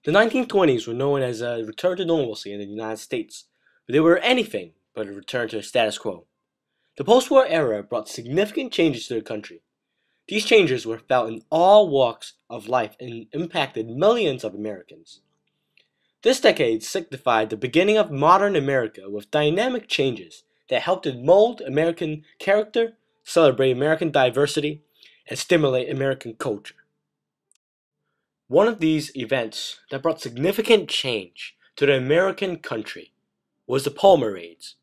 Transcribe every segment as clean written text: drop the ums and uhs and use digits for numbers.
The 1920s were known as a return to normalcy in the United States, but they were anything but a return to the status quo. The post-war era brought significant changes to the country. These changes were felt in all walks of life and impacted millions of Americans. This decade signified the beginning of modern America with dynamic changes that helped to mold American character, celebrate American diversity, and stimulate American culture. One of these events that brought significant change to the American country was the Palmer Raids.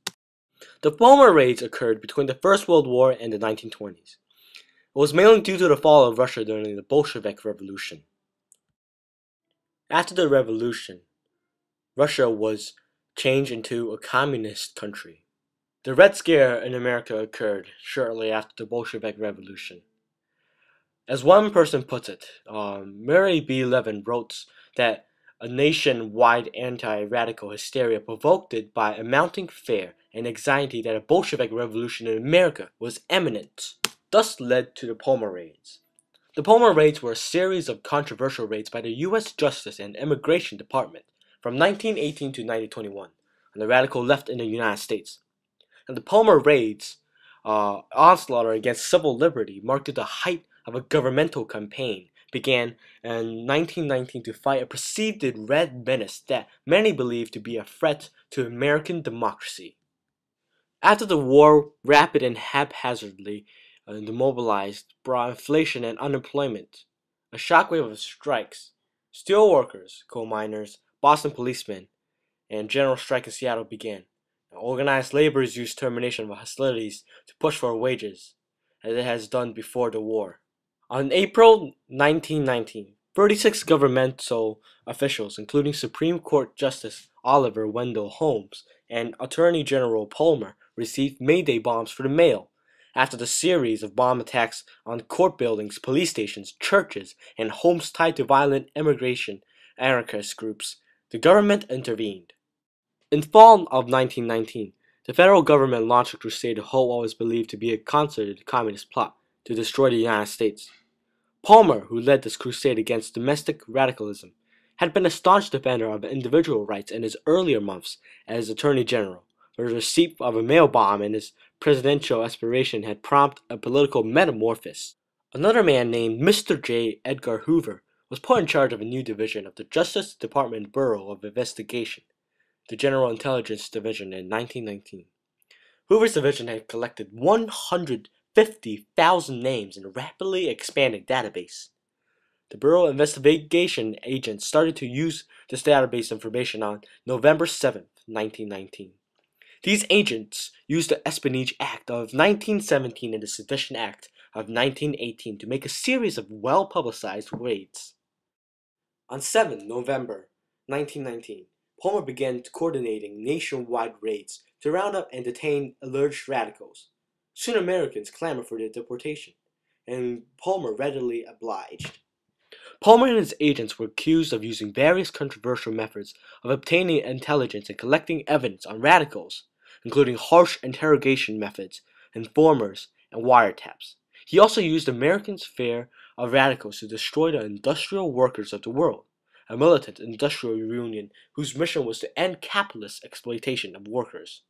The Palmer Raids occurred between the First World War and the 1920s. It was mainly due to the fall of Russia during the Bolshevik Revolution. After the revolution, Russia was changed into a communist country. The Red Scare in America occurred shortly after the Bolshevik Revolution. As one person puts it, Mary B. Levin wrote that a nationwide anti-radical hysteria provoked by a mounting fear and anxiety that a Bolshevik revolution in America was imminent, thus led to the Palmer Raids. The Palmer Raids were a series of controversial raids by the U.S. Justice and Immigration Department from 1918 to 1921 on the radical left in the United States. And the Palmer Raids, onslaught against civil liberty, marked the height of a governmental campaign began in 1919 to fight a perceived red menace that many believed to be a threat to American democracy. After the war, rapid and haphazardly demobilized brought inflation and unemployment. A shockwave of strikes, steel workers, coal miners, Boston policemen, and general strike in Seattle began. Organized laborers used termination of hostilities to push for wages, as it has done before the war. On April 1919, 36 governmental officials, including Supreme Court Justice Oliver Wendell Holmes and Attorney General Palmer, received Mayday bombs for the mail. After the series of bomb attacks on court buildings, police stations, churches, and homes tied to violent immigration anarchist groups, the government intervened. In fall of 1919, the federal government launched a crusade to halt what was believed to be a concerted communist plot to destroy the United States. Palmer, who led this crusade against domestic radicalism, had been a staunch defender of individual rights in his earlier months as Attorney General, but the receipt of a mail bomb in his presidential aspiration had prompted a political metamorphosis. Another man named Mr. J. Edgar Hoover was put in charge of a new division of the Justice Department Bureau of Investigation, the General Intelligence Division, in 1919. Hoover's division had collected 150,000 names in a rapidly expanding database. The Bureau Investigation agents started to use this database information on November 7, 1919. These agents used the Espionage Act of 1917 and the Sedition Act of 1918 to make a series of well-publicized raids. On 7 November 1919, Palmer began coordinating nationwide raids to round up and detain alleged radicals. Soon Americans clamored for their deportation, and Palmer readily obliged. Palmer and his agents were accused of using various controversial methods of obtaining intelligence and collecting evidence on radicals, including harsh interrogation methods, informers, and wiretaps. He also used Americans' fear of radicals to destroy the industrial workers of the world, a militant industrial union whose mission was to end capitalist exploitation of workers.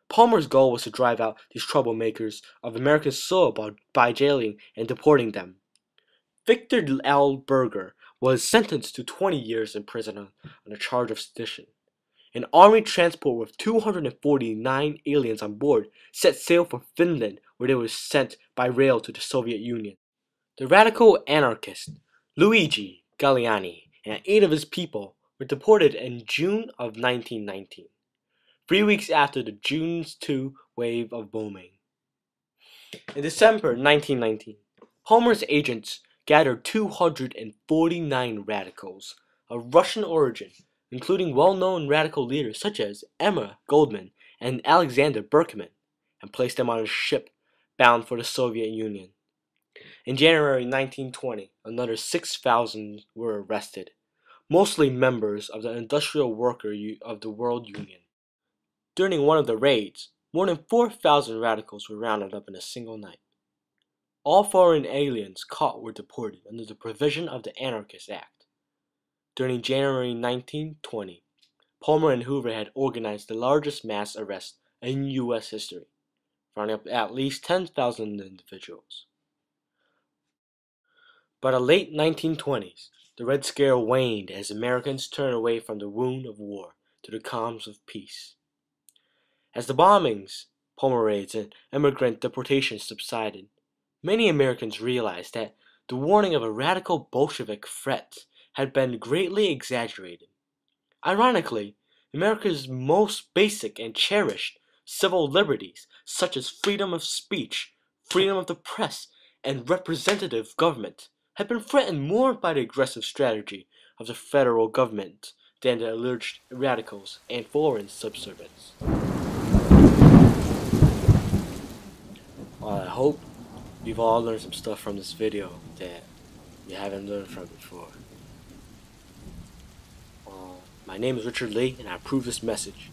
Palmer's goal was to drive out these troublemakers of American soil by jailing and deporting them. Victor L. Berger was sentenced to 20 years in prison on a charge of sedition. An army transport with 249 aliens on board set sail for Finland, where they were sent by rail to the Soviet Union. The radical anarchist Luigi Galliani and 8 of his people were deported in June of 1919, 3 weeks after the June 2 wave of bombing. In December 1919, Palmer's agents gathered 249 radicals of Russian origin, including well-known radical leaders such as Emma Goldman and Alexander Berkman, and placed them on a ship bound for the Soviet Union. In January 1920, another 6,000 were arrested, mostly members of the Industrial Worker of the World Union. During one of the raids, more than 4,000 radicals were rounded up in a single night. All foreign aliens caught were deported under the provision of the Anarchist Act. During January 1920, Palmer and Hoover had organized the largest mass arrest in U.S. history, rounding up at least 10,000 individuals. By the late 1920s, the Red Scare waned as Americans turned away from the wound of war to the calms of peace. As the bombings, Palmer raids, and immigrant deportations subsided, many Americans realized that the warning of a radical Bolshevik threat had been greatly exaggerated. Ironically, America's most basic and cherished civil liberties, such as freedom of speech, freedom of the press, and representative government, had been threatened more by the aggressive strategy of the federal government than the alleged radicals and foreign subservience. I hope you've all learned some stuff from this video that you haven't learned from before. My name is Richard Lee, and I approve this message.